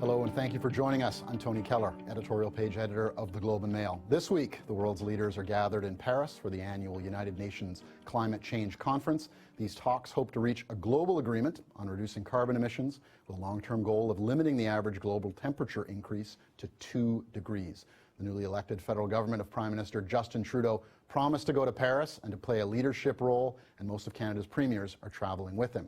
Hello and thank you for joining us. I'm Tony Keller, editorial page editor of the Globe and Mail. This week, the world's leaders are gathered in Paris for the annual United Nations Climate Change Conference. These talks hope to reach a global agreement on reducing carbon emissions with a long-term goal of limiting the average global temperature increase to 2 degrees. The newly elected federal government of Prime Minister Justin Trudeau promised to go to Paris and to play a leadership role, and most of Canada's premiers are traveling with him.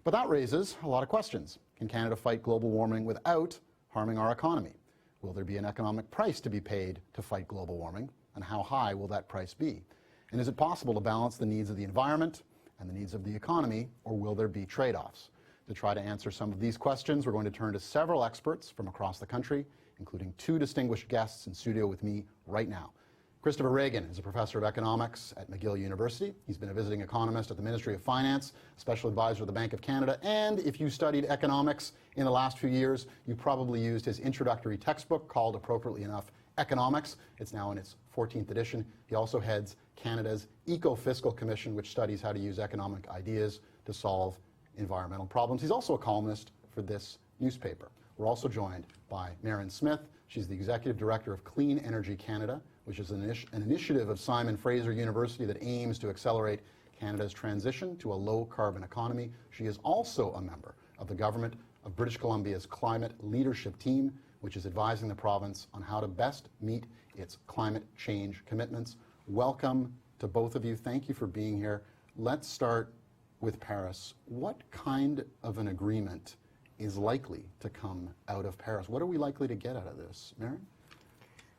But that raises a lot of questions. Can Canada fight global warming without harming our economy? Will there be an economic price to be paid to fight global warming? And how high will that price be? And is it possible to balance the needs of the environment and the needs of the economy, or will there be trade-offs? To try to answer some of these questions, we're going to turn to several experts from across the country, including 2 distinguished guests in studio with me right now. Christopher Ragan is a professor of economics at McGill University. He's been a visiting economist at the Ministry of Finance, special advisor to the Bank of Canada, and if you studied economics in the last few years, you probably used his introductory textbook called, appropriately enough, Economics. It's now in its 14th edition. He also heads Canada's Ecofiscal Commission, which studies how to use economic ideas to solve environmental problems. He's also a columnist for this newspaper. We're also joined by Merran Smith. She's the executive director of Clean Energy Canada, which is an initiative of Simon Fraser University that aims to accelerate Canada's transition to a low-carbon economy. She is also a member of the government of British Columbia's climate leadership team, which is advising the province on how to best meet its climate change commitments. Welcome to both of you. Thank you for being here. Let's start with Paris. What kind of an agreement is likely to come out of Paris? What are we likely to get out of this? Merran?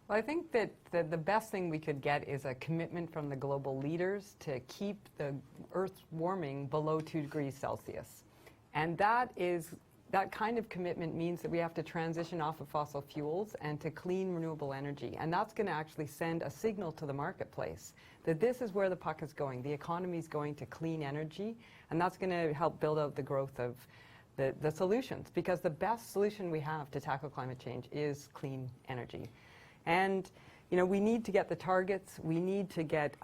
Well, I think that the best thing we could get is a commitment from the global leaders to keep the Earth's warming below 2 degrees Celsius. And that kind of commitment means that we have to transition off of fossil fuels and to clean renewable energy. And that's going to actually send a signal to the marketplace that this is where the puck is going. The economy is going to clean energy, and that's going to help build out the growth of the solutions, because the best solution we have to tackle climate change is clean energy. And, we need to get the targets. We need to get,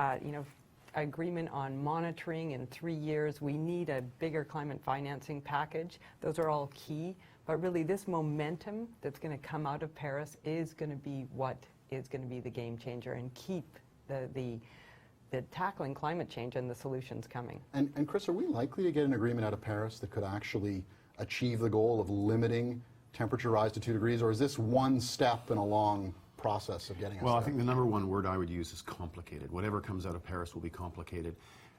agreement on monitoring in 3 years. We need a bigger climate financing package. Those are all key. But really, this momentum that's going to come out of Paris is going to be what is going to be the game changer and keep the tackling climate change and the solutions coming. And Chris, are we likely to get an agreement out of Paris that could actually achieve the goal of limiting temperature rise to 2 degrees, or is this one step in a long process of getting us Well, there? I think the number one word I would use is complicated. Whatever comes out of Paris will be complicated.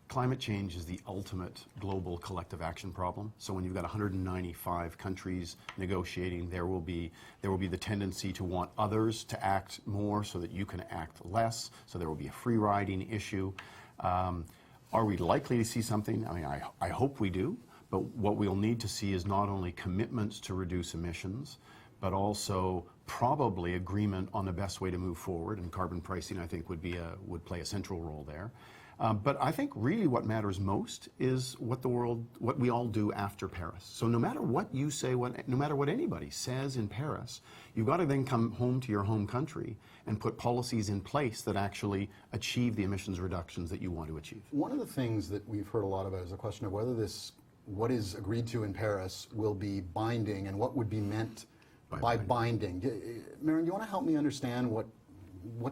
Climate change is the ultimate global collective action problem. So when you've got 195 countries negotiating, there will be the tendency to want others to act more so that you can act less. So there will be a free riding issue. Are we likely to see something? I mean, I hope we do. But what we'll need to see is not only commitments to reduce emissions, but also probably agreement on the best way to move forward. And carbon pricing, I think, would play a central role there. But I think really what matters most is what we all do after Paris. So no matter what you say, no matter what anybody says in Paris, you've got to then come home to your home country and put policies in place that actually achieve the emissions reductions that you want to achieve. One of the things that we've heard a lot about is the question of whether what is agreed to in Paris will be binding and what would be meant by binding. Merran, do you want to help me understand what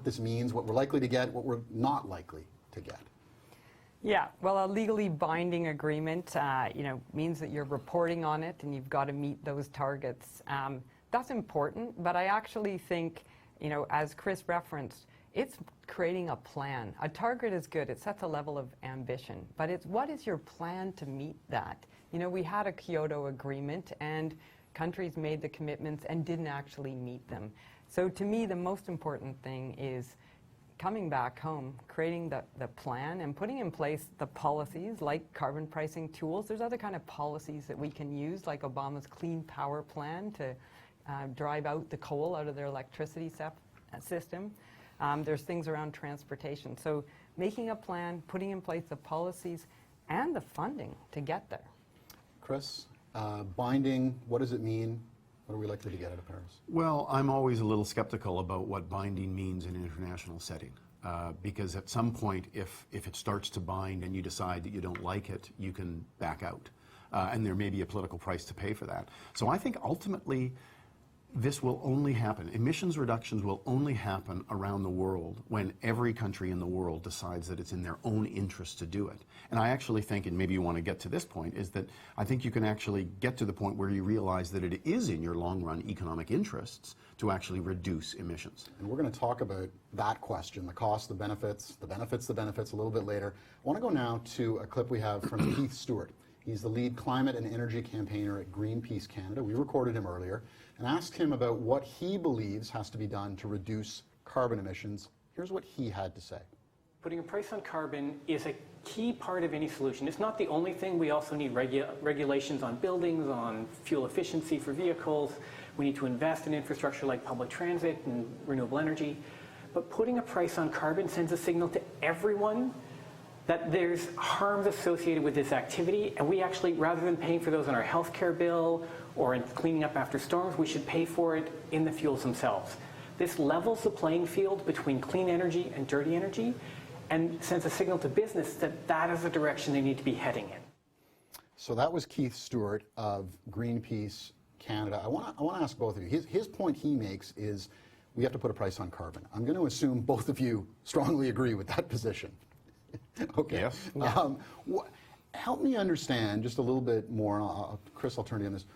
this means, what we're likely to get, what we're not likely to get? Yeah, well, a legally binding agreement, means that you're reporting on it and you've got to meet those targets. That's important, but I actually think, as Chris referenced, it's creating a plan. A target is good. It sets a level of ambition. But it's what is your plan to meet that? We had a Kyoto agreement and countries made the commitments and didn't actually meet them. So to me, the most important thing is coming back home, creating the plan and putting in place the policies like carbon pricing tools. There's other kind of policies that we can use, like Obama's Clean Power Plan to drive out the coal out of their electricity system. There's things around transportation. So making a plan, putting in place the policies and the funding to get there. Chris, binding, what does it mean? What are we likely to get out of Paris? Well, I'm always a little skeptical about what binding means in an international setting. Because at some point, if it starts to bind and you decide that you don't like it, you can back out. And there may be a political price to pay for that. So I think ultimately, this will only happen, emissions reductions will only happen around the world when every country in the world decides that it's in their own interest to do it. And I actually think, and maybe you want to get to this point, is that I think you can actually get to the point where you realize that it is in your long-run economic interests to actually reduce emissions. And we're going to talk about that question, the cost, the benefits a little bit later. I want to go now to a clip we have from Keith Stewart. He's the lead climate and energy campaigner at Greenpeace Canada. We recorded him earlier and asked him about what he believes has to be done to reduce carbon emissions. Here's what he had to say. Putting a price on carbon is a key part of any solution. It's not the only thing. We also need regulations on buildings, on fuel efficiency for vehicles. We need to invest in infrastructure like public transit and renewable energy. But putting a price on carbon sends a signal to everyone that there's harms associated with this activity, and we actually, rather than paying for those on our healthcare bill or in cleaning up after storms, we should pay for it in the fuels themselves. This levels the playing field between clean energy and dirty energy and sends a signal to business that that is the direction they need to be heading in. So that was Keith Stewart of Greenpeace Canada. I want to ask both of you. His point he makes is we have to put a price on carbon. I'm going to assume both of you strongly agree with that position. Okay. Yes. Help me understand just a little bit more. Chris, I'll turn to you on this.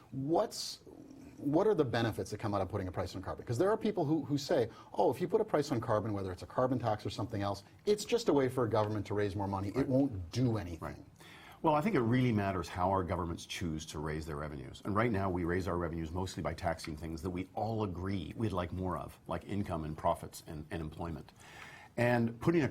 What are the benefits that come out of putting a price on carbon? Because there are people who say, oh, if you put a price on carbon, whether it's a carbon tax or something else, it's just a way for a government to raise more money. Right. It won't do anything. Right. Well, I think it really matters how our governments choose to raise their revenues. And right now, we raise our revenues mostly by taxing things that we all agree we'd like more of, like income and profits and employment. And putting a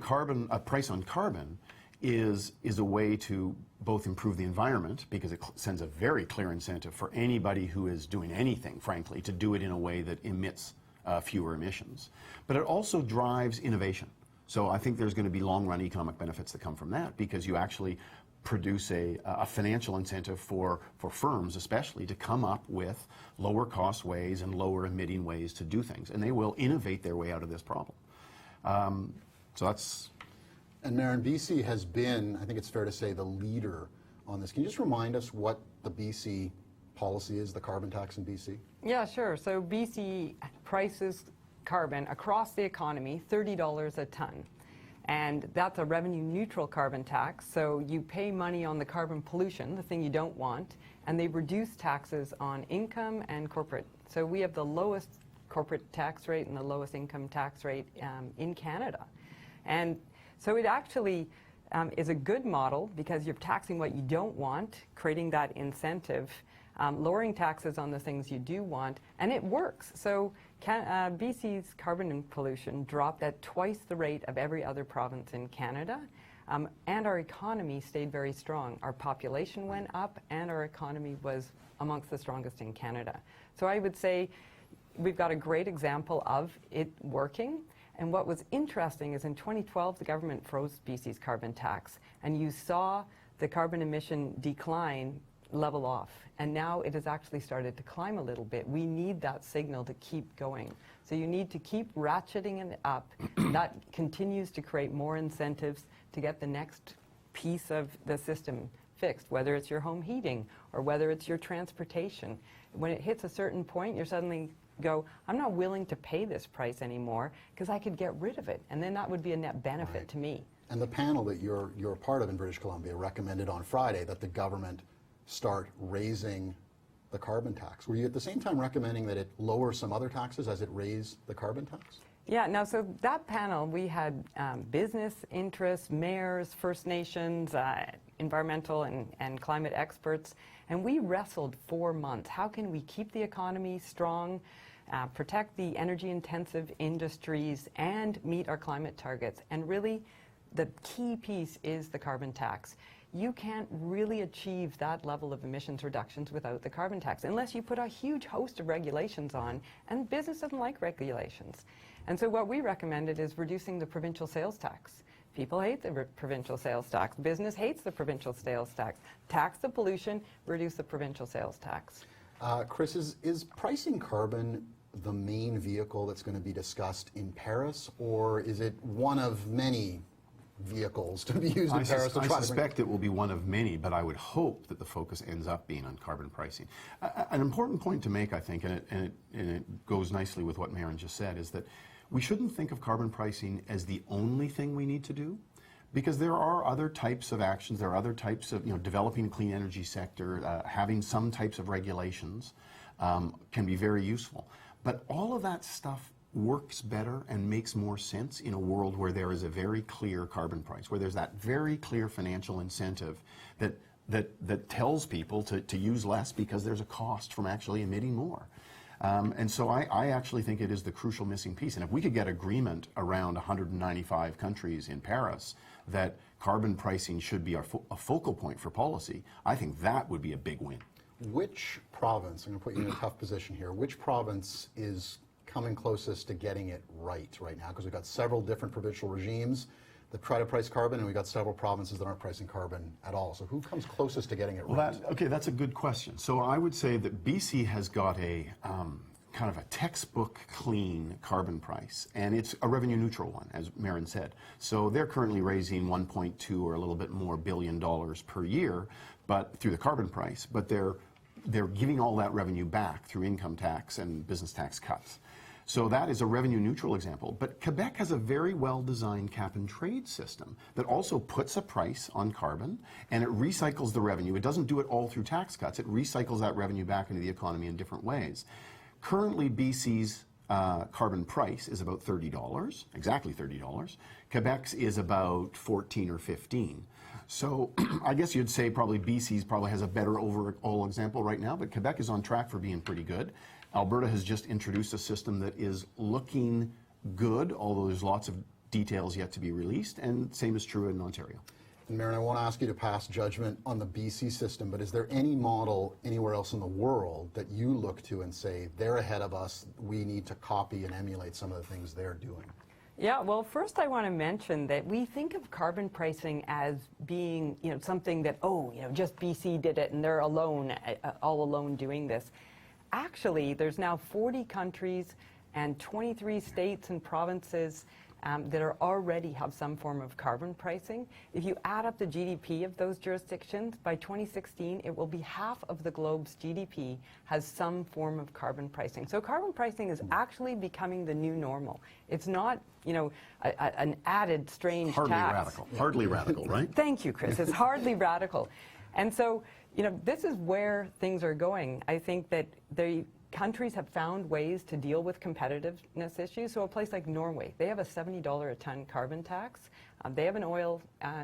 price on carbon is a way to both improve the environment, because it sends a very clear incentive for anybody who is doing anything, frankly, to do it in a way that emits fewer emissions. But it also drives innovation. So I think there's going to be long-run economic benefits that come from that, because you actually produce a financial incentive for firms especially to come up with lower cost ways and lower emitting ways to do things. And they will innovate their way out of this problem. So that's... And Merran, BC has been, I think it's fair to say, the leader on this. Can you just remind us what the BC policy is, the carbon tax in BC? Yeah, sure. So BC prices carbon across the economy $30 a ton. And that's a revenue neutral carbon tax. So you pay money on the carbon pollution, the thing you don't want, and they reduce taxes on income and corporate. So we have the lowest corporate tax rate and the lowest income tax rate in Canada. And so it actually is a good model, because you're taxing what you don't want, creating that incentive, lowering taxes on the things you do want, and it works. So BC's carbon pollution dropped at twice the rate of every other province in Canada, and our economy stayed very strong. Our population went up, and our economy was amongst the strongest in Canada. So I would say we've got a great example of it working. And what was interesting is in 2012, the government froze BC's carbon tax, and you saw the carbon emission decline level off. And now it has actually started to climb a little bit. We need that signal to keep going. So you need to keep ratcheting it up. That continues to create more incentives to get the next piece of the system fixed, whether it's your home heating or whether it's your transportation. When it hits a certain point, you're suddenly go, I'm not willing to pay this price anymore because I could get rid of it. And then that would be a net benefit to me. And the panel that you're part of in British Columbia recommended on Friday that the government start raising the carbon tax. Were you at the same time recommending that it lower some other taxes as it raised the carbon tax? Yeah, now so that panel, we had business interests, mayors, First Nations, environmental and climate experts, and we wrestled 4 months. How can we keep the economy strong, protect the energy-intensive industries, and meet our climate targets? And really, the key piece is the carbon tax. You can't really achieve that level of emissions reductions without the carbon tax, unless you put a huge host of regulations on, and business doesn't like regulations. And so what we recommended is reducing the provincial sales tax. People hate the provincial sales tax. Business hates the provincial sales tax. Tax the pollution, reduce the provincial sales tax. Chris, is pricing carbon the main vehicle that's going to be discussed in Paris, or is it one of many vehicles to be used in I Paris to try to bring... suspect it will be one of many, but I would hope that the focus ends up being on carbon pricing. An important point to make, I think, and it goes nicely with what Merran just said, is that we shouldn't think of carbon pricing as the only thing we need to do, because there are other types of actions, there are other types of, developing a clean energy sector, having some types of regulations can be very useful. But all of that stuff works better and makes more sense in a world where there is a very clear carbon price, where there's that very clear financial incentive that tells people to use less because there's a cost from actually emitting more. And so I actually think it is the crucial missing piece. And if we could get agreement around 195 countries in Paris that carbon pricing should be a focal point for policy, I think that would be a big win. Which province, I'm going to put you in a tough position here, which province is coming closest to getting it right now? Because we've got several different provincial regimes that try to price carbon, and we've got several provinces that aren't pricing carbon at all. So who comes closest to getting it right? Okay, that's a good question. So I would say that BC has got a kind of a textbook clean carbon price, and it's a revenue neutral one, as Merran said. So they're currently raising 1.2 or a little bit more $billion per year, but through the carbon price, but they're giving all that revenue back through income tax and business tax cuts. So that is a revenue neutral example. But Quebec has a very well designed cap and trade system that also puts a price on carbon, and it recycles the revenue. It doesn't do it all through tax cuts. It recycles that revenue back into the economy in different ways. Currently, BC's carbon price is about $30, exactly $30. Quebec's is about 14 or 15. So I guess you'd say probably BC's probably has a better overall example right now, but Quebec is on track for being pretty good. Alberta has just introduced a system that is looking good, although there's lots of details yet to be released, and same is true in Ontario. And Merran, I won't ask you to pass judgment on the BC system, but is there any model anywhere else in the world that you look to and say, they're ahead of us, we need to copy and emulate some of the things they're doing? Yeah, well, first I want to mention that we think of carbon pricing as being, something that, just BC did it and they're alone, all alone doing this. Actually, there's now 40 countries and 23 states and provinces that are already have some form of carbon pricing. If you add up the GDP of those jurisdictions, by 2016, it will be half of the globe's GDP has some form of carbon pricing. So carbon pricing is actually becoming the new normal. It's not, an added strange tax. Hardly radical, right? Thank you, Chris. It's hardly radical. And so, this is where things are going. I think that the countries have found ways to deal with competitiveness issues. So a place like Norway, they have a $70 a ton carbon tax. They have an oil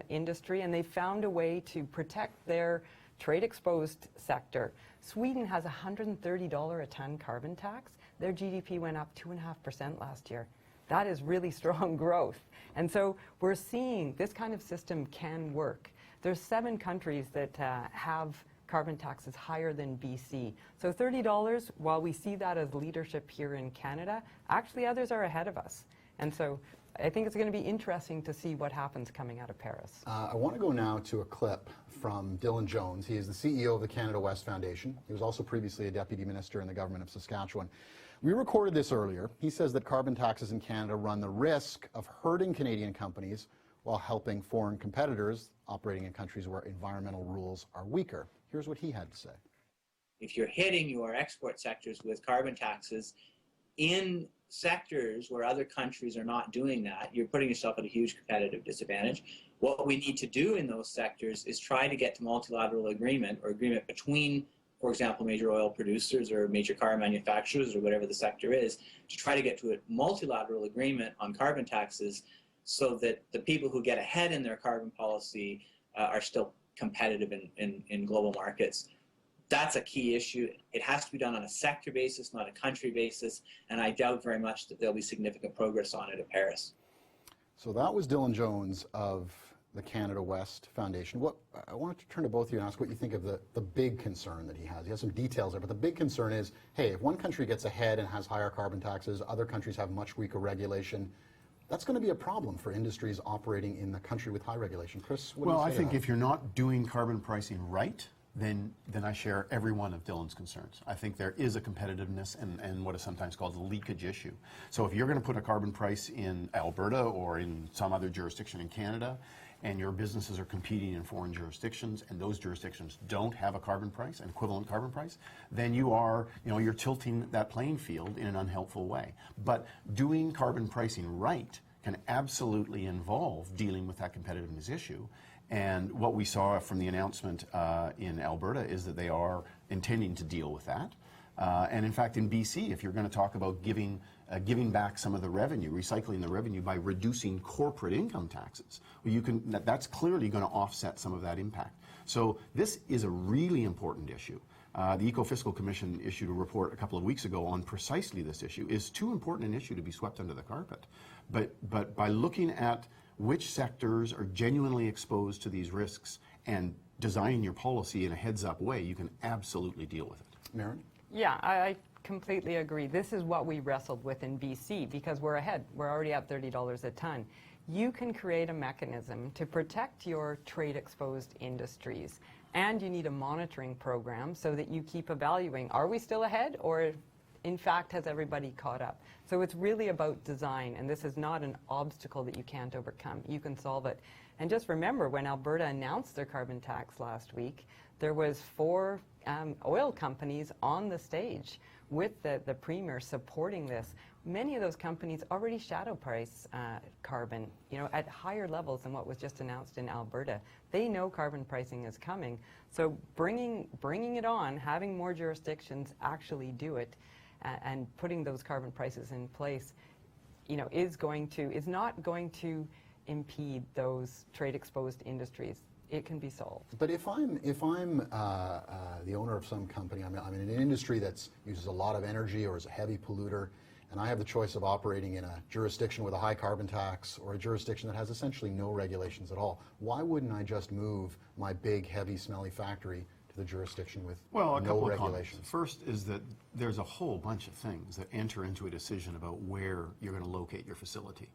industry, and they found a way to protect their trade-exposed sector. Sweden has a $130 a ton carbon tax. Their GDP went up 2.5% last year. That is really strong growth. And so we're seeing this kind of system can work. There's 7 countries that have carbon taxes higher than BC. So $30, while we see that as leadership here in Canada, actually others are ahead of us. And so I think it's going to be interesting to see what happens coming out of Paris. I want to go now to a clip from Dylan Jones. He is the CEO of the Canada West Foundation. He was also previously a deputy minister in the government of Saskatchewan. We recorded this earlier. He says that carbon taxes in Canada run the risk of hurting Canadian companies while helping foreign competitors operating in countries where environmental rules are weaker. Here's what he had to say. If you're hitting your export sectors with carbon taxes in sectors where other countries are not doing that, you're putting yourself at a huge competitive disadvantage. What we need to do in those sectors is try to get to multilateral agreement or agreement between, for example, major oil producers or major car manufacturers or whatever the sector is, to try to get to a multilateral agreement on carbon taxes so that the people who get ahead in their carbon policy are still competitive in global markets. That's a key issue. It has to be done on a sector basis, not a country basis, and I doubt very much that there'll be significant progress on it at Paris. So that was Dylan Jones of the Canada West Foundation. I wanted to turn to both of you and ask what you think of the big concern that he has. He has some details there, but the big concern is, hey, if one country gets ahead and has higher carbon taxes, other countries have much weaker regulation, that's going to be a problem for industries operating in the country with high regulation. Chris, what do you say Well, I think to that? if you're not doing carbon pricing right, then I share every one of Dylan's concerns. I think there is a competitiveness and what is sometimes called a leakage issue. So if you're going to put a carbon price in Alberta or in some other jurisdiction in Canada, and your businesses are competing in foreign jurisdictions, and those jurisdictions don't have a carbon price, an equivalent carbon price, then you're tilting that playing field in an unhelpful way. But doing carbon pricing right can absolutely involve dealing with that competitiveness issue. And what we saw from the announcement in Alberta is that they are intending to deal with that. And in fact, in BC, if you're going to talk about giving back some of the revenue, recycling the revenue by reducing corporate income taxes, well, that's clearly going to offset some of that impact. So this is a really important issue. The Ecofiscal Commission issued a report a couple of weeks ago on precisely this issue. It's too important an issue to be swept under the carpet. But by looking at which sectors are genuinely exposed to these risks and designing your policy in a heads-up way, you can absolutely deal with it. Merran? Yeah, I completely agree. This is what we wrestled with in BC because we're ahead. We're already at $30 a ton. You can create a mechanism to protect your trade-exposed industries, and you need a monitoring program so that you keep evaluating, are we still ahead, or in fact has everybody caught up? So it's really about design, and this is not an obstacle that you can't overcome. You can solve it. And just remember, when Alberta announced their carbon tax last week, there was 4 oil companies on the stage with the Premier supporting this. Many of those companies already shadow price carbon, at higher levels than what was just announced in Alberta. They know carbon pricing is coming. So bringing it on, having more jurisdictions actually do it, and putting those carbon prices in place, is not going to impede those trade-exposed industries. It can be solved. But if I'm the owner of some company, I'm in an industry that uses a lot of energy or is a heavy polluter, and I have the choice of operating in a jurisdiction with a high carbon tax or a jurisdiction that has essentially no regulations at all, why wouldn't I just move my big, heavy, smelly factory to the jurisdiction with no regulations? First is that there's a whole bunch of things that enter into a decision about where you're going to locate your facility.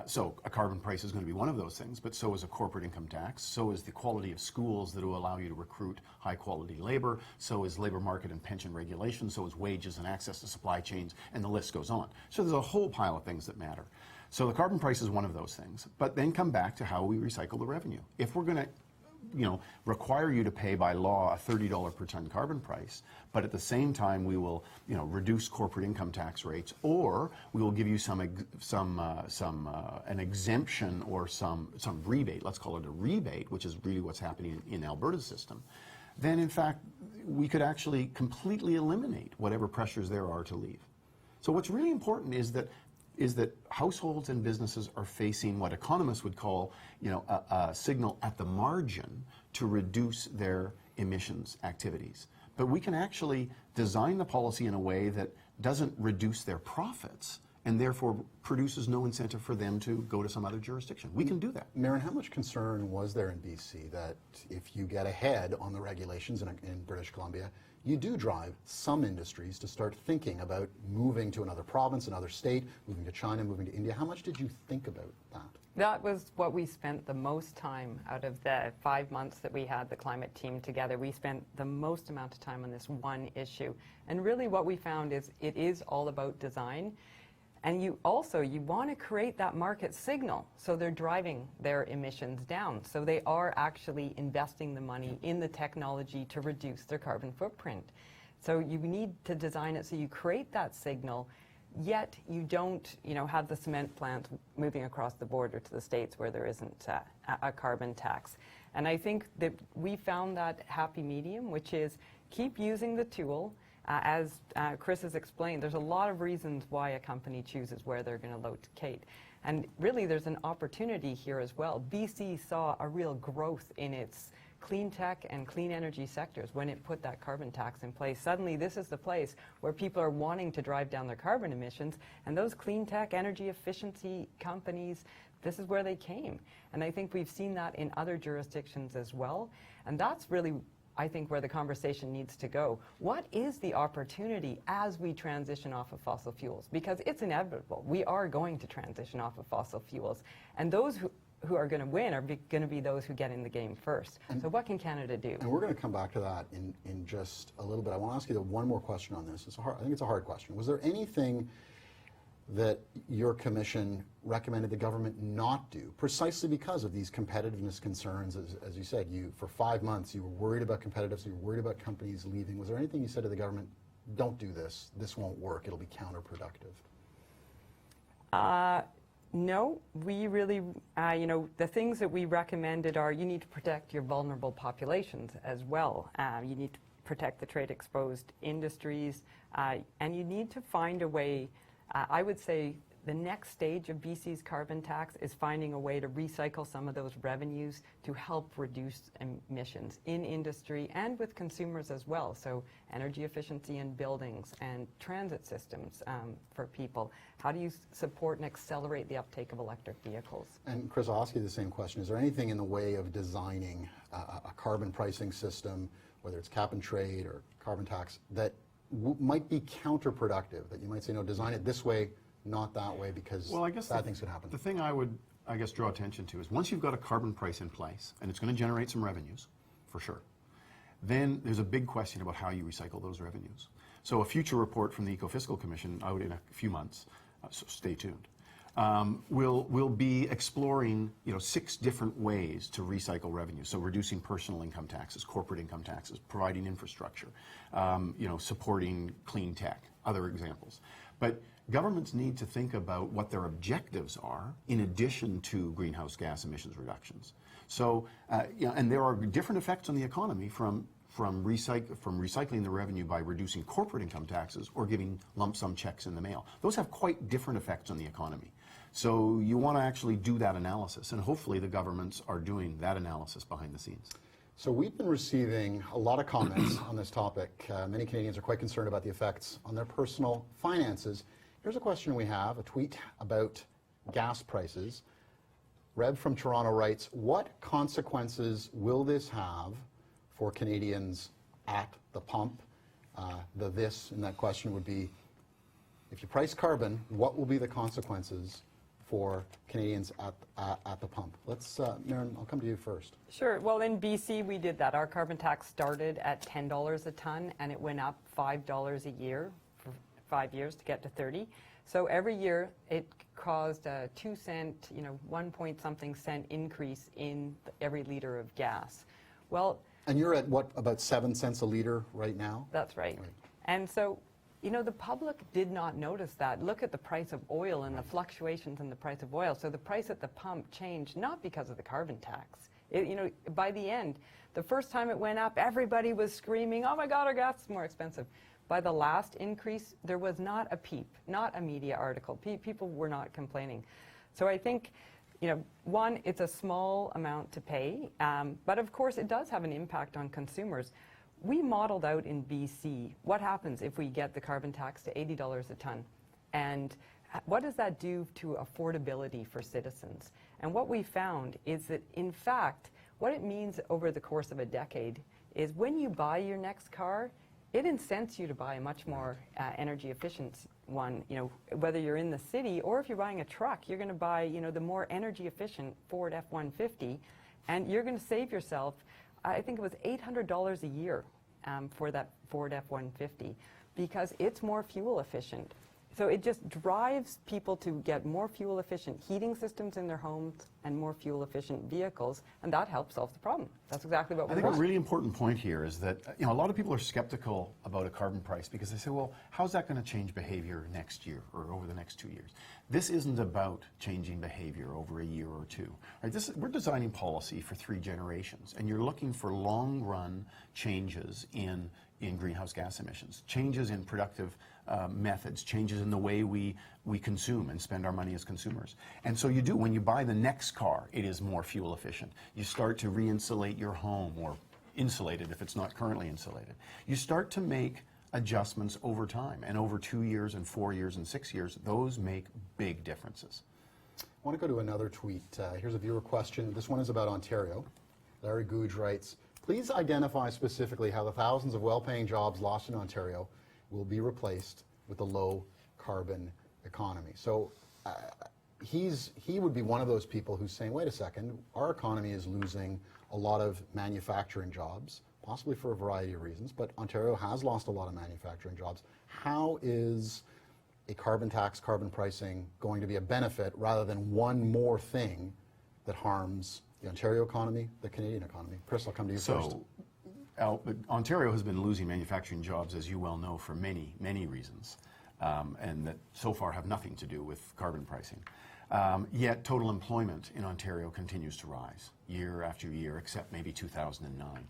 So a carbon price is going to be one of those things, but so is a corporate income tax, so is the quality of schools that will allow you to recruit high quality labor, so is labor market and pension regulation, so is wages and access to supply chains, and the list goes on. So there's a whole pile of things that matter. So the carbon price is one of those things, but then come back to how we recycle the revenue. If we're going to require you to pay by law a $30 per ton carbon price, but at the same time we will, reduce corporate income tax rates, or we will give you an exemption or some rebate. Let's call it a rebate, which is really what's happening in Alberta's system. Then, in fact, we could actually completely eliminate whatever pressures there are to leave. So what's really important is that households and businesses are facing what economists would call, a signal at the margin to reduce their emissions activities. But we can actually design the policy in a way that doesn't reduce their profits and therefore produces no incentive for them to go to some other jurisdiction. We can do that. Merran, how much concern was there in BC that if you get ahead on the regulations in British Columbia, you do drive some industries to start thinking about moving to another province, another state, moving to China, moving to India? How much did you think about that? That was what we spent the most time out of the 5 months that we had the climate team together. We spent the most amount of time on this one issue. And really what we found is it is all about design. And you want to create that market signal so they're driving their emissions down. So they are actually investing the money in the technology to reduce their carbon footprint. So you need to design it so you create that signal, yet you don't have the cement plants moving across the border to the States where there isn't a carbon tax. And I think that we found that happy medium, which is keep using the tool. As Chris has explained, there's a lot of reasons why a company chooses where they're going to locate. And really, there's an opportunity here as well. BC saw a real growth in its clean tech and clean energy sectors when it put that carbon tax in place. Suddenly, this is the place where people are wanting to drive down their carbon emissions. And those clean tech energy efficiency companies, this is where they came. And I think we've seen that in other jurisdictions as well. And that's really, I think, where the conversation needs to go. What is the opportunity as we transition off of fossil fuels? Because it's inevitable. We are going to transition off of fossil fuels. And those who are going to win are going to be those who get in the game first. So what can Canada do? And we're going to come back to that in just a little bit. I want to ask you one more question on this. I think it's a hard question. Was there anything that your commission recommended the government not do, precisely because of these competitiveness concerns? As you said, for 5 months you were worried about competitiveness, you were worried about companies leaving. Was there anything you said to the government, don't do this, this won't work, it'll be counterproductive? No, we really, the things that we recommended are you need to protect your vulnerable populations as well. You need to protect the trade-exposed industries, and you need to find a way. I would say the next stage of BC's carbon tax is finding a way to recycle some of those revenues to help reduce emissions in industry and with consumers as well. So energy efficiency in buildings and transit systems for people. How do you support and accelerate the uptake of electric vehicles? And Chris, I'll ask you the same question. Is there anything in the way of designing a carbon pricing system, whether it's cap and trade or carbon tax, that might be counterproductive, that you might say, no, design it this way, not that way, because bad things could happen? The thing I would, draw attention to is once you've got a carbon price in place, and it's going to generate some revenues, for sure, then there's a big question about how you recycle those revenues. So a future report from the Ecofiscal Commission out in a few months, so stay tuned, we'll be exploring 6 different ways to recycle revenue. So reducing personal income taxes, corporate income taxes, providing infrastructure, supporting clean tech, other examples. But governments need to think about what their objectives are in addition to greenhouse gas emissions reductions. So, and there are different effects on the economy from recycling the revenue by reducing corporate income taxes or giving lump sum checks in the mail. Those have quite different effects on the economy. So you want to actually do that analysis, and hopefully the governments are doing that analysis behind the scenes. So we've been receiving a lot of comments on this topic. Many Canadians are quite concerned about the effects on their personal finances. Here's a question we have, a tweet about gas prices. Reb from Toronto writes, what consequences will this have for Canadians at the pump? The this in that question would be, if you price carbon, what will be the consequences for Canadians at the pump? Let's, Merran, I'll come to you first. Sure. Well, in BC, we did that. Our carbon tax started at $10 a ton, and it went up $5 a year for 5 years to get to 30. So every year, it caused a 2 cent, 1 point something cent increase in every liter of gas. Well, and you're at what, about 7 cents a liter right now? That's right. And so, the public did not notice that. Look at the price of oil and the fluctuations in the price of oil. So the price at the pump changed not because of the carbon tax. By the end, the first time it went up, everybody was screaming, oh my God, our gas is more expensive. By the last increase, there was not a peep, not a media article. People were not complaining. So I think, one, it's a small amount to pay, but of course it does have an impact on consumers. We modeled out in BC what happens if we get the carbon tax to $80 a ton, and what does that do to affordability for citizens? And what we found is that, in fact, what it means over the course of a decade is when you buy your next car, it incents you to buy a much more energy efficient one. Whether you're in the city or if you're buying a truck, you're going to buy, the more energy efficient Ford F-150, and you're going to save yourself, I think it was $800 a year for that Ford F-150 because it's more fuel efficient. So it just drives people to get more fuel efficient heating systems in their homes and more fuel efficient vehicles, and that helps solve the problem. That's exactly what we want. I think a really important point here is that a lot of people are skeptical about a carbon price because they say, well, how's that going to change behavior next year or over the next 2 years? This isn't about changing behavior over a year or two. Right? We're designing policy for 3 generations, and you're looking for long-run changes in greenhouse gas emissions, changes in productive methods, changes in the way we consume and spend our money as consumers. And so you do, when you buy the next car, it is more fuel efficient. You start to re-insulate your home, or insulate it if it's not currently insulated. You start to make adjustments over time, and over 2 years and 4 years and 6 years, those make big differences. I want to go to another tweet. Here's a viewer question. This one is about Ontario. Larry Gouge writes, please identify specifically how the thousands of well-paying jobs lost in Ontario will be replaced with a low-carbon economy. So he would be one of those people who's saying, wait a second, our economy is losing a lot of manufacturing jobs, possibly for a variety of reasons, but Ontario has lost a lot of manufacturing jobs. How is a carbon tax, carbon pricing going to be a benefit rather than one more thing that harms the Ontario economy, the Canadian economy? Chris, I'll come to you first. Ontario has been losing manufacturing jobs, as you well know, for many, many reasons, and that so far have nothing to do with carbon pricing. Yet total employment in Ontario continues to rise year after year, except maybe 2009.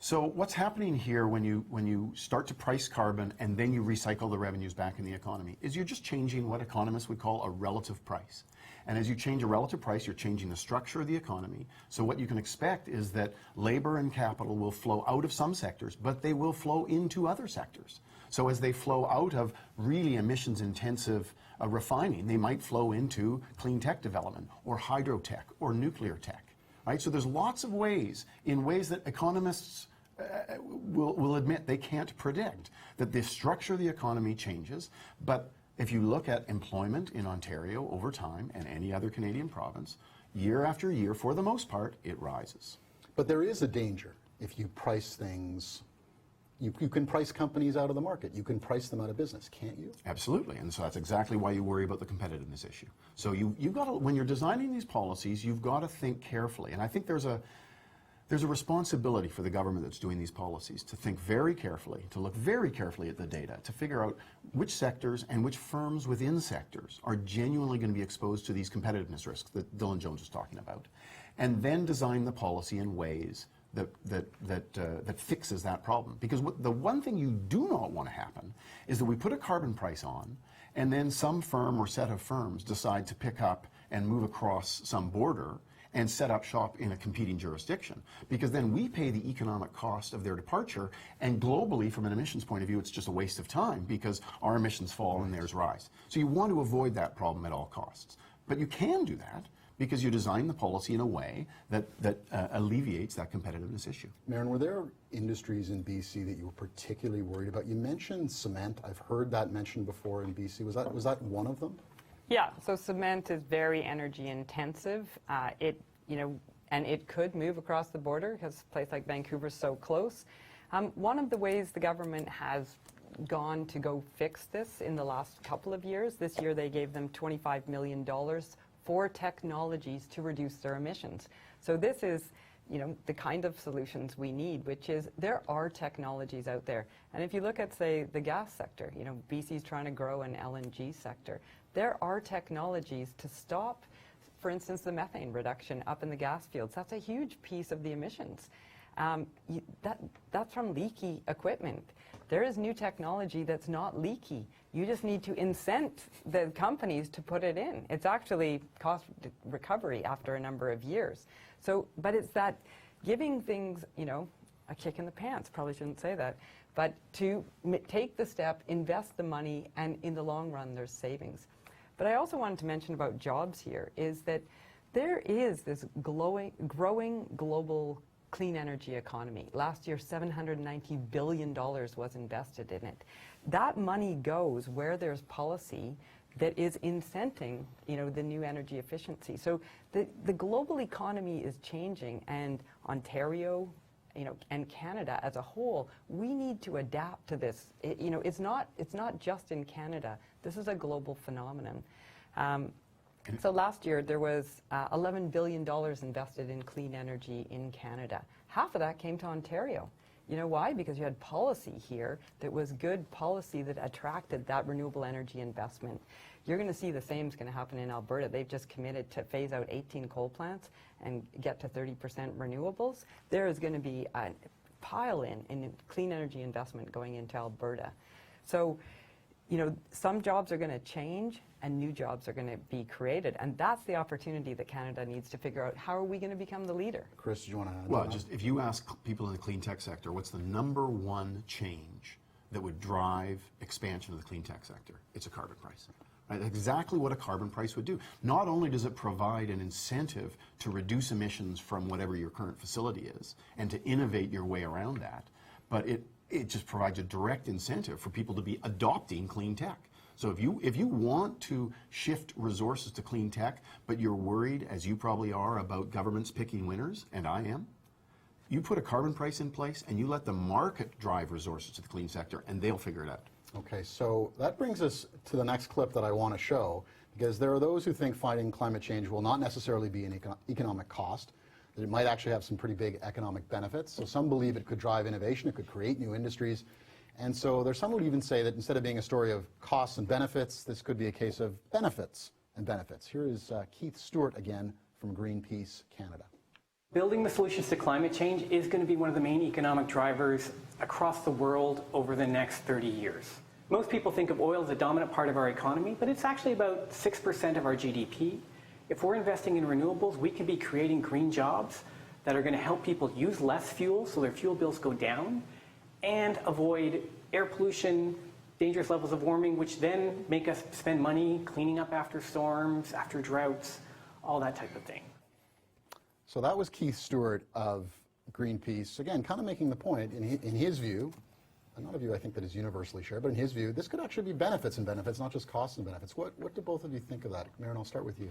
So what's happening here when you start to price carbon and then you recycle the revenues back in the economy is you're just changing what economists would call a relative price. And as you change a relative price, you're changing the structure of the economy. So what you can expect is that labor and capital will flow out of some sectors, but they will flow into other sectors. So as they flow out of really emissions-intensive refining, they might flow into clean tech development or hydrotech or nuclear tech. Right? So there's lots of ways, in ways that economists will admit they can't predict, that the structure of the economy changes. But if you look at employment in Ontario over time and any other Canadian province, year after year, for the most part, it rises. But there is a danger if you price things. You can price companies out of the market. You can price them out of business, can't you? Absolutely, and so that's exactly why you worry about the competitiveness issue. So you've got to, when you're designing these policies, you've got to think carefully. And I think there's a responsibility for the government that's doing these policies to think very carefully, to look very carefully at the data, to figure out which sectors and which firms within sectors are genuinely going to be exposed to these competitiveness risks that Dylan Jones was talking about, and then design the policy in ways that fixes that problem. Because the one thing you do not want to happen is that we put a carbon price on, and then some firm or set of firms decide to pick up and move across some border and set up shop in a competing jurisdiction. Because then we pay the economic cost of their departure, and globally, from an emissions point of view, it's just a waste of time because our emissions fall and theirs rise. So you want to avoid that problem at all costs. But you can do that because you design the policy in a way that alleviates that competitiveness issue. Merran, were there industries in BC that you were particularly worried about? You mentioned cement. I've heard that mentioned before in BC. Was that one of them? Yeah, so cement is very energy intensive. And it could move across the border because a place like Vancouver is so close. One of the ways the government has gone to go fix this in the last couple of years, this year they gave them $25 million for technologies to reduce their emissions. So this is, the kind of solutions we need, which is there are technologies out there. And if you look at, say, the gas sector, BC's trying to grow an LNG sector. There are technologies to stop, for instance, the methane reduction up in the gas fields. That's a huge piece of the emissions. That's from leaky equipment. There is new technology that's not leaky. You just need to incent the companies to put it in. It's actually cost recovery after a number of years. So, but it's that giving things, a kick in the pants, probably shouldn't say that, but to take the step, invest the money, and in the long run, there's savings. But I also wanted to mention about jobs here is that there is this growing global clean energy economy. Last year, $790 billion was invested in it. That money goes where there's policy that is incenting, the new energy efficiency. So the global economy is changing, and Ontario, and Canada as a whole, we need to adapt to this. It's not just in Canada. This is a global phenomenon. So last year there was $11 billion invested in clean energy in Canada. Half of that came to Ontario. You know why? Because you had policy here that was good policy that attracted that renewable energy investment. You're going to see the same is going to happen in Alberta. They've just committed to phase out 18 coal plants and get to 30% renewables. There is going to be a pile in clean energy investment going into Alberta. So, some jobs are going to change and new jobs are going to be created. And that's the opportunity that Canada needs to figure out. How are we going to become the leader? Chris, do you want to add? Well, just if you ask people in the clean tech sector, what's the number one change that would drive expansion of the clean tech sector? It's a carbon price. Right? Exactly what a carbon price would do. Not only does it provide an incentive to reduce emissions from whatever your current facility is and to innovate your way around that, but it just provides a direct incentive for people to be adopting clean tech. So if you want to shift resources to clean tech, but you're worried, as you probably are, about governments picking winners, and I am, you put a carbon price in place and you let the market drive resources to the clean sector, and they'll figure it out. Okay, so that brings us to the next clip that I want to show, because there are those who think fighting climate change will not necessarily be an economic cost, that it might actually have some pretty big economic benefits. So some believe it could drive innovation, it could create new industries. And so there's some who would even say that instead of being a story of costs and benefits, this could be a case of benefits and benefits. Here is Keith Stewart again from Greenpeace Canada. Building the solutions to climate change is going to be one of the main economic drivers across the world over the next 30 years. Most people think of oil as a dominant part of our economy, but it's actually about 6% of our GDP. If we're investing in renewables, we can be creating green jobs that are going to help people use less fuel so their fuel bills go down and avoid air pollution, dangerous levels of warming, which then make us spend money cleaning up after storms, after droughts, all that type of thing. So that was Keith Stewart of Greenpeace, again, kind of making the point, in his view, not a view I think that is universally shared, but in his view, this could actually be benefits and benefits, not just costs and benefits. What do both of you think of that? Merran, I'll start with you.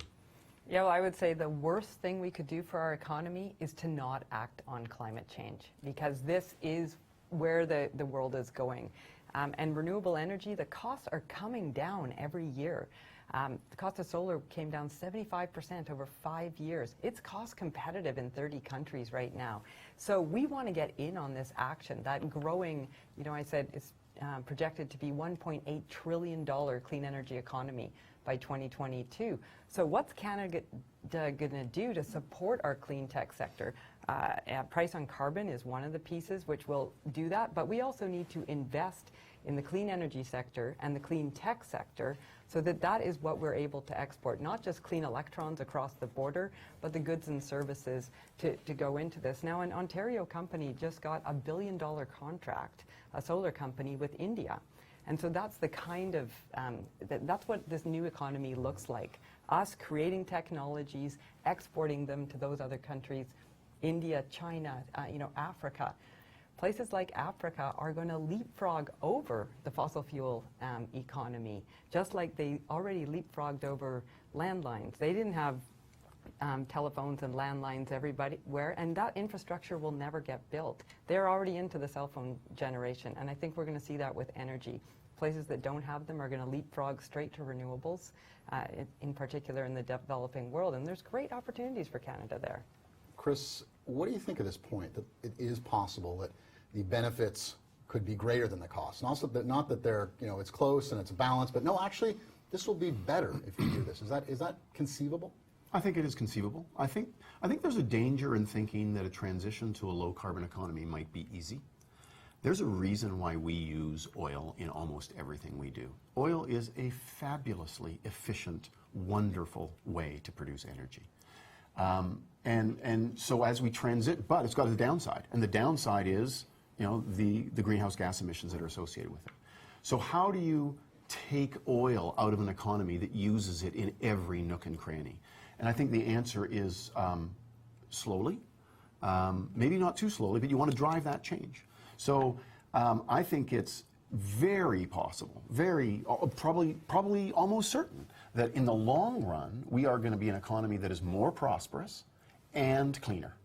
Yeah, well, I would say the worst thing we could do for our economy is to not act on climate change, because this is where the world is going. And renewable energy, the costs are coming down every year. The cost of solar came down 75% over 5 years. It's cost competitive in 30 countries right now. So we want to get in on this action, that growing, I said it's projected to be $1.8 trillion clean energy economy by 2022. So what's Canada going to do to support our clean tech sector? Price on carbon is one of the pieces which will do that, but we also need to invest in the clean energy sector and the clean tech sector so that is what we're able to export, not just clean electrons across the border, but the goods and services to go into this. Now, an Ontario company just got $1 billion contract, a solar company with India. And so that's the kind of, that's what this new economy looks like. Us creating technologies, exporting them to those other countries, India, China, Africa. Places like Africa are going to leapfrog over the fossil fuel economy, just like they already leapfrogged over landlines. They didn't have telephones and landlines everywhere, and that infrastructure will never get built. They're already into the cell phone generation, and I think we're going to see that with energy. Places that don't have them are going to leapfrog straight to renewables, in particular in the developing world, and there's great opportunities for Canada there. Chris, what do you think of this point, that it is possible that the benefits could be greater than the costs? And also that not that they're, it's close and it's a balance, but no, actually, this will be better if we do this. Is that conceivable? I think it is conceivable. I think there's a danger in thinking that a transition to a low carbon economy might be easy. There's a reason why we use oil in almost everything we do. Oil is a fabulously efficient, wonderful way to produce energy. And so as we transit, but it's got a downside, and the downside is, the greenhouse gas emissions that are associated with it. So how do you take oil out of an economy that uses it in every nook and cranny? And I think the answer is slowly, maybe not too slowly, but you want to drive that change. So I think it's very possible, probably almost certain, that in the long run, we are going to be an economy that is more prosperous and cleaner.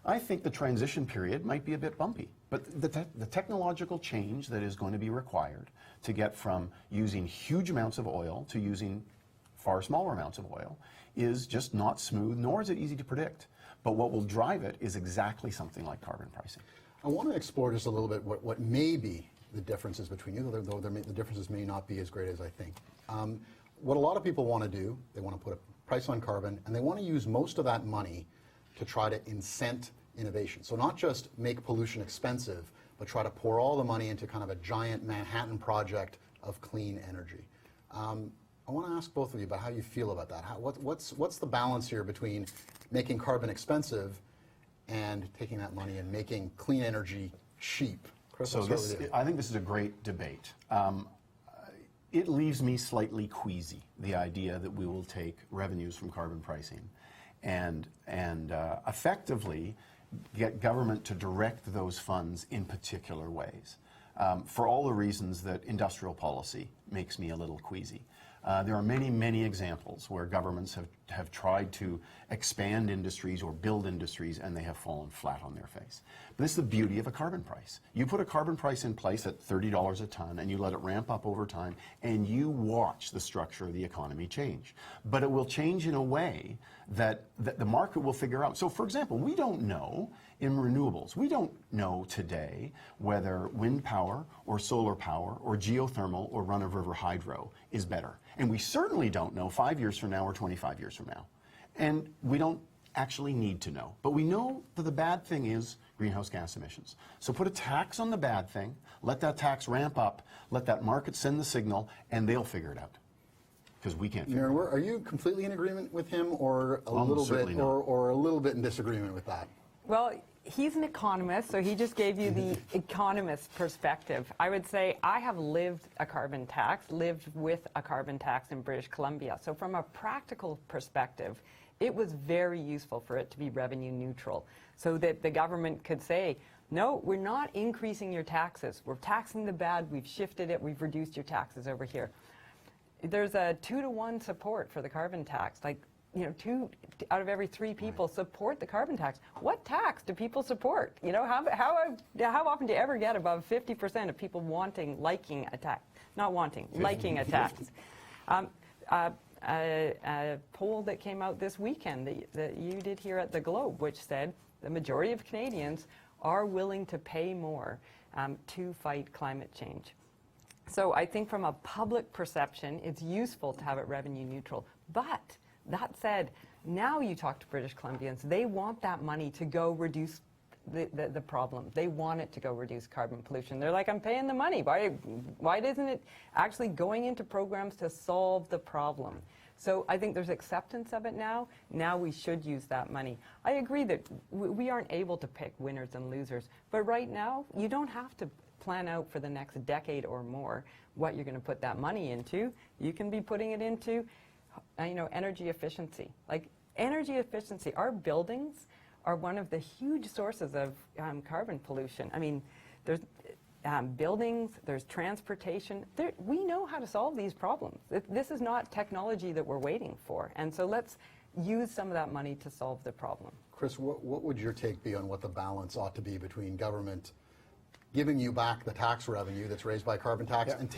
I think the transition period might be a bit bumpy, but the technological change that is going to be required to get from using huge amounts of oil to using far smaller amounts of oil is just not smooth, nor is it easy to predict. But what will drive it is exactly something like carbon pricing. I want to explore just a little bit what may be the differences between you, though the differences may not be as great as I think. What a lot of people want to do, they want to put a price on carbon, and they want to use most of that money to try to incent innovation. So not just make pollution expensive, but try to pour all the money into kind of a giant Manhattan project of clean energy. I want to ask both of you about how you feel about that. What's the balance here between making carbon expensive and taking that money and making clean energy cheap? Chris, so I think this is a great debate. It leaves me slightly queasy, the idea that we will take revenues from carbon pricing and effectively get government to direct those funds in particular ways. for all the reasons that industrial policy makes me a little queasy. There are many, many examples where governments have tried to expand industries or build industries and they have fallen flat on their face. But this is the beauty of a carbon price. You put a carbon price in place at $30 a ton and you let it ramp up over time and you watch the structure of the economy change. But it will change in a way that the market will figure out. So for example, we don't know in renewables, we don't know today whether wind power or solar power or geothermal or run-of-river hydro is better. And we certainly don't know 5 years from now or 25 years from now. And we don't actually need to know. But we know that the bad thing is greenhouse gas emissions. So put a tax on the bad thing, let that tax ramp up, let that market send the signal, and they'll figure it out. Because we can't figure it out. Are you completely in agreement with him or a little bit or a little bit in disagreement with that? Well, he's an economist, so he just gave you the economist perspective. I would say I have lived a carbon tax, lived with a carbon tax in British Columbia. So from a practical perspective, it was very useful for it to be revenue neutral so that the government could say, no, we're not increasing your taxes. We're taxing the bad. We've shifted it. We've reduced your taxes over here. There's a 2-to-1 support for the carbon tax. Like, 2 out of every 3 people support the carbon tax. What tax do people support? How often do you ever get above 50% of people liking a tax? Not wanting, liking a tax. A poll that came out this weekend that you did here at the Globe, which said the majority of Canadians are willing to pay more to fight climate change. So I think from a public perception, it's useful to have it revenue neutral. But that said, now you talk to British Columbians, they want that money to go reduce the problem. They want it to go reduce carbon pollution. They're like, I'm paying the money. Why isn't it actually going into programs to solve the problem? So I think there's acceptance of it now. Now we should use that money. I agree that we aren't able to pick winners and losers. But right now, you don't have to plan out for the next decade or more what you're going to put that money into. You can be putting it into energy efficiency. Like energy efficiency, our buildings are one of the huge sources of carbon pollution. I mean, there's buildings, there's transportation. We know how to solve these problems. This is not technology that we're waiting for. And so let's use some of that money to solve the problem. Chris, what would your take be on what the balance ought to be between government giving you back the tax revenue that's raised by carbon tax and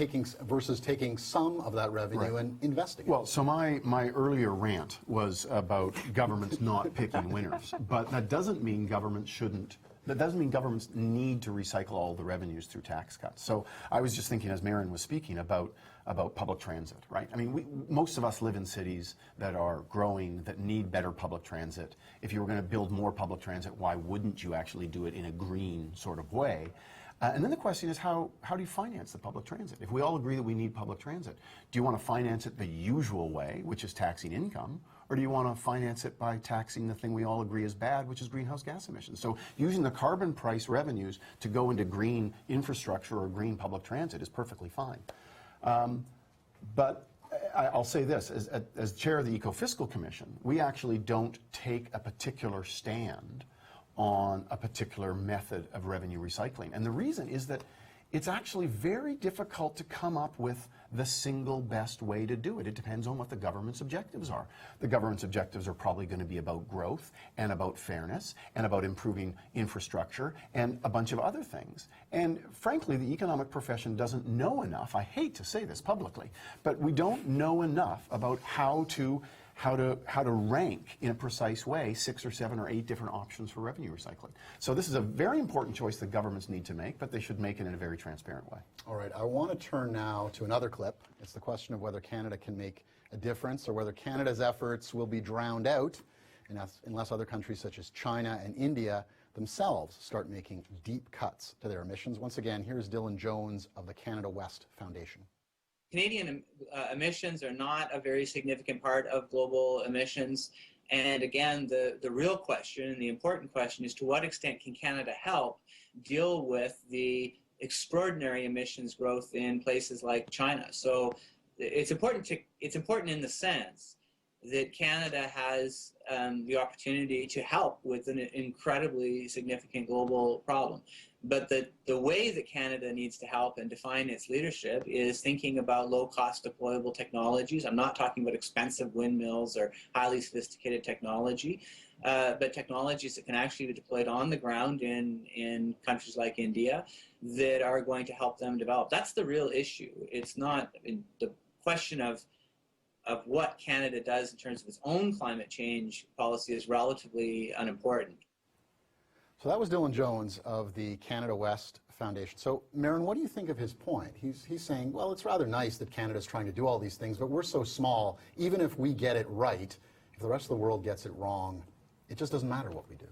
versus taking some of that revenue and investing it? Well, so my earlier rant was about governments not picking winners, but that doesn't mean governments shouldn't. That doesn't mean governments need to recycle all the revenues through tax cuts. So I was just thinking, as Merran was speaking, about public transit, right? I mean, most of us live in cities that are growing, that need better public transit. If you were going to build more public transit, why wouldn't you actually do it in a green sort of way? And then the question is, how do you finance the public transit? If we all agree that we need public transit, do you want to finance it the usual way, which is taxing income, or do you want to finance it by taxing the thing we all agree is bad, which is greenhouse gas emissions? So using the carbon price revenues to go into green infrastructure or green public transit is perfectly fine. But I'll say this, as chair of the Ecofiscal Commission, we actually don't take a particular stand on a particular method of revenue recycling. And the reason is that it's actually very difficult to come up with the single best way to do it. It depends on what the government's objectives are. The government's objectives are probably going to be about growth and about fairness and about improving infrastructure and a bunch of other things. And frankly, the economic profession doesn't know enough. I hate to say this publicly, but we don't know enough about how to rank in a precise way 6 or 7 or 8 different options for revenue recycling. So this is a very important choice that governments need to make, but they should make it in a very transparent way. All right, I want to turn now to another clip. It's the question of whether Canada can make a difference or whether Canada's efforts will be drowned out unless other countries such as China and India themselves start making deep cuts to their emissions. Once again, here's Dylan Jones of the Canada West Foundation. Canadian emissions are not a very significant part of global emissions. And again, the real question and the important question is, to what extent can Canada help deal with the extraordinary emissions growth in places like China? So it's important in the sense that Canada has the opportunity to help with an incredibly significant global problem. But the way that Canada needs to help and define its leadership is thinking about low-cost deployable technologies. I'm not talking about expensive windmills or highly sophisticated technology, but technologies that can actually be deployed on the ground in countries like India that are going to help them develop. That's the real issue. It's not the question of what Canada does in terms of its own climate change policy is relatively unimportant. So that was Dylan Jones of the Canada West Foundation. So, Merran, what do you think of his point? He's saying, well, it's rather nice that Canada's trying to do all these things, but we're so small, even if we get it right, if the rest of the world gets it wrong, it just doesn't matter what we do.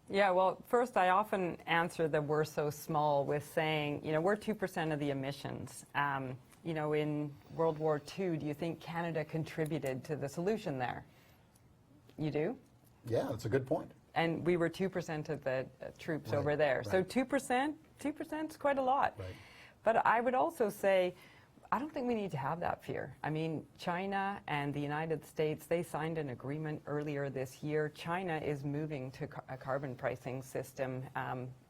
Yeah, well, first, I often answer that we're so small with saying, you know, we're 2% of the emissions. You know, in World War II, do you think Canada contributed to the solution there? You do? Yeah, that's a good point. And we were 2% of the troops Right, over there. right. So 2% is quite a lot. Right. But I would also say, I don't think we need to have that fear. I mean, China and the United States, they signed an agreement earlier this year. China is moving to a carbon pricing system.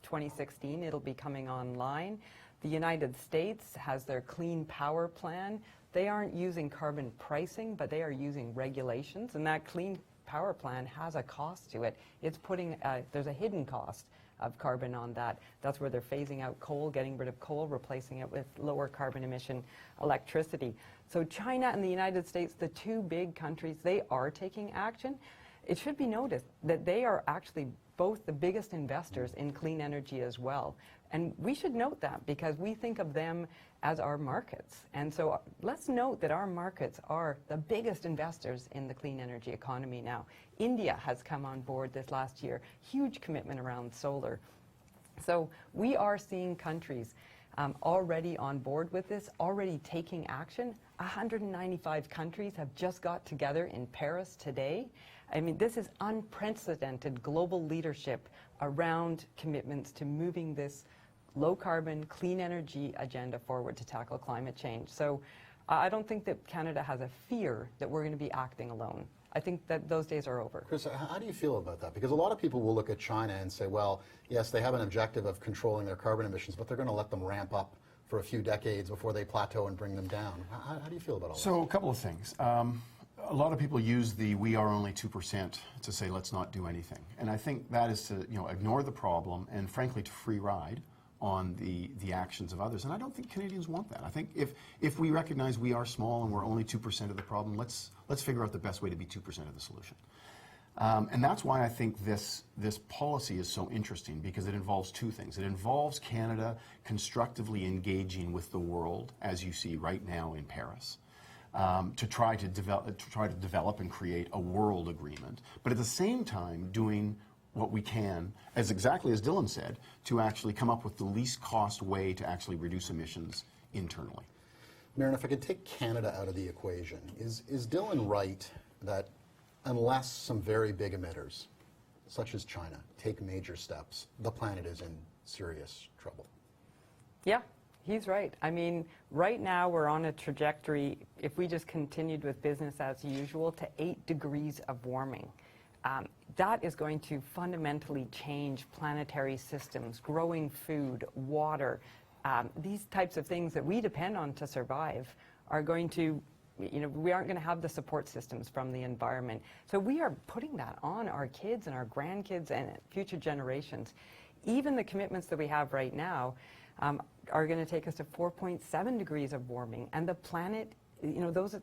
2016, it'll be coming online. The United States has their clean power plan. They aren't using carbon pricing, but they are using regulations. And that clean power plan has a cost to it. It's putting, there's a hidden cost of carbon on that. That's where they're phasing out coal, getting rid of coal, replacing it with lower carbon emission electricity. So China and the United States, the two big countries, they are taking action. It should be noted that they are actually both the biggest investors in clean energy as well. And we should note that because we think of them as our markets. And so let's note that our markets are the biggest investors in the clean energy economy now. India has come on board this last year, huge commitment around solar. So we are seeing countries already on board with this, already taking action. 195 countries have just got together in Paris today. I mean, this is unprecedented global leadership around commitments to moving this low-carbon, clean energy agenda forward to tackle climate change. So I don't think that Canada has a fear that we're going to be acting alone. I think that those days are over. Chris, how do you feel about that? Because a lot of people will look at China and say, well, yes, they have an objective of controlling their carbon emissions, but they're going to let them ramp up for a few decades before they plateau and bring them down. How do you feel about all that? So a couple of things. A lot of people use the "we are only 2% to say let's not do anything. And I think that is to ignore the problem and frankly to free ride on the actions of others. And I don't think Canadians want that. I think if we recognize we are small and we're only 2% of the problem, let's figure out the best way to be 2% of the solution. And that's why I think this policy is so interesting, because it involves two things. It involves Canada constructively engaging with the world, as you see right now in Paris, to try to develop and create a world agreement, but at the same time doing what we can, as exactly as Dylan said, to actually come up with the least cost way to actually reduce emissions internally. Merran, if I could take Canada out of the equation, is Dylan right that unless some very big emitters, such as China, take major steps, the planet is in serious trouble? Yeah. He's right. I mean, right now we're on a trajectory, if we just continued with business as usual, to 8 degrees of warming. That is going to fundamentally change planetary systems, growing food, water. These types of things that we depend on to survive are going to, we aren't going to have the support systems from the environment. So we are putting that on our kids and our grandkids and future generations. Even the commitments that we have right now are going to take us to 4.7 degrees of warming, and the planet,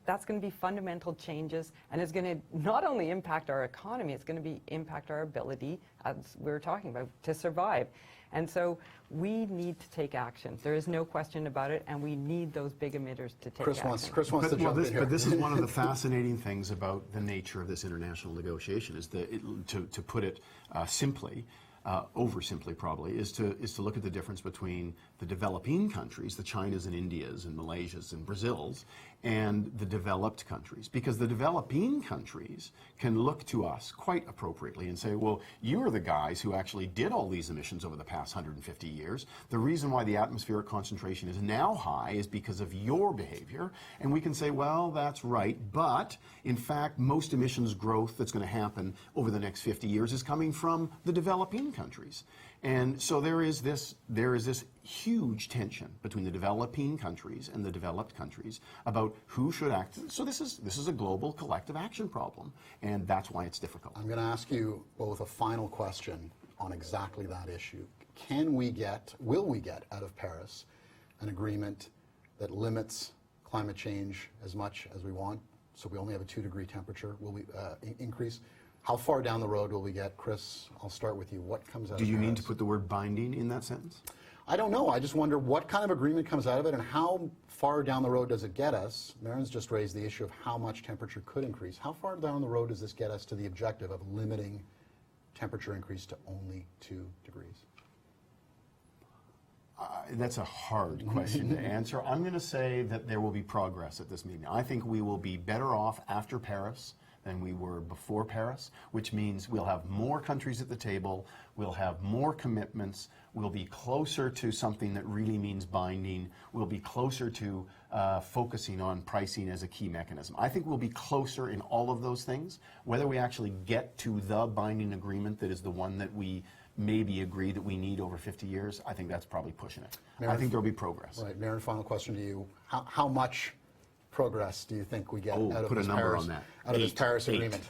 that's going to be fundamental changes, and it's going to not only impact our economy, it's going to impact our ability, as we were talking about, to survive. And so we need to take action. There is no question about it, and we need those big emitters to take action. Chris wants to jump in here. But this is one of the fascinating things about the nature of this international negotiation, is to put it simply, oversimply probably, is to look at the difference between the developing countries, the Chinas and Indias and Malaysias and Brazils, and the developed countries, because the developing countries can look to us quite appropriately and say, well, you're the guys who actually did all these emissions over the past 150 years. The reason why the atmospheric concentration is now high is because of your behavior. And we can say, well, that's right, but in fact, most emissions growth that's going to happen over the next 50 years is coming from the developing countries. And so there is this huge tension between the developing countries and the developed countries about who should act. So this is a global collective action problem, and that's why it's difficult. I'm going to ask you both a final question on exactly that issue. Will we get out of Paris an agreement that limits climate change as much as we want? So we only have a 2-degree temperature. Will we increase? How far down the road will we get? Chris, I'll start with you. What comes out of Paris? Do you mean to put the word binding in that sentence? I don't know. I just wonder what kind of agreement comes out of it and how far down the road does it get us? Merran's just raised the issue of how much temperature could increase. How far down the road does this get us to the objective of limiting temperature increase to only 2 degrees? That's a hard question to answer. I'm going to say that there will be progress at this meeting. I think we will be better off after Paris than we were before Paris, which means we'll have more countries at the table, we'll have more commitments, we'll be closer to something that really means binding, we'll be closer to focusing on pricing as a key mechanism. I think we'll be closer in all of those things. Whether we actually get to the binding agreement that is the one that we maybe agree that we need over 50 years, I think that's probably pushing it. Merran, I think there'll be progress. Right, Merran, final question to you. How much progress do you think we get out of put a this number Paris, on that. out of this Paris Eight. agreement?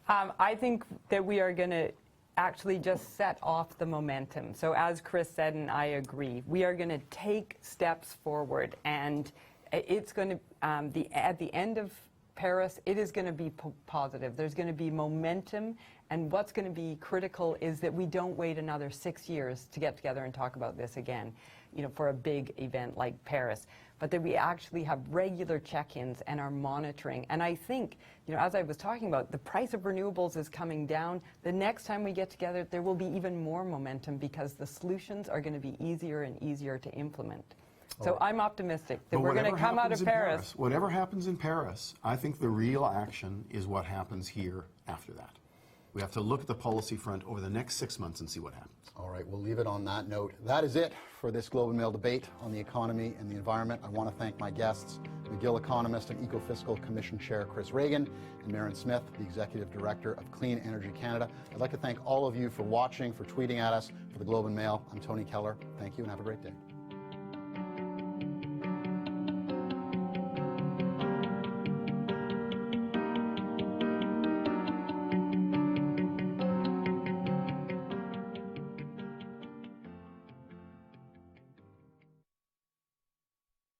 I think that we are going to actually just set off the momentum. So as Chris said, and I agree, we are going to take steps forward, and it's going to, at the end of Paris, it is going to be positive. There's going to be momentum, and what's going to be critical is that we don't wait another 6 years to get together and talk about this again, for a big event like Paris, but that we actually have regular check-ins and are monitoring. And I think, as I was talking about, the price of renewables is coming down. The next time we get together, there will be even more momentum because the solutions are going to be easier and easier to implement. So I'm optimistic that we're going to come out of Paris. Whatever happens in Paris, I think the real action is what happens here after that. We have to look at the policy front over the next 6 months and see what happens. All right, we'll leave it on that note. That is it for this Globe and Mail debate on the economy and the environment. I want to thank my guests, McGill economist and Ecofiscal Commission Chair Chris Ragan, and Merran Smith, the Executive Director of Clean Energy Canada. I'd like to thank all of you for watching, for tweeting at us. For the Globe and Mail, I'm Tony Keller. Thank you and have a great day.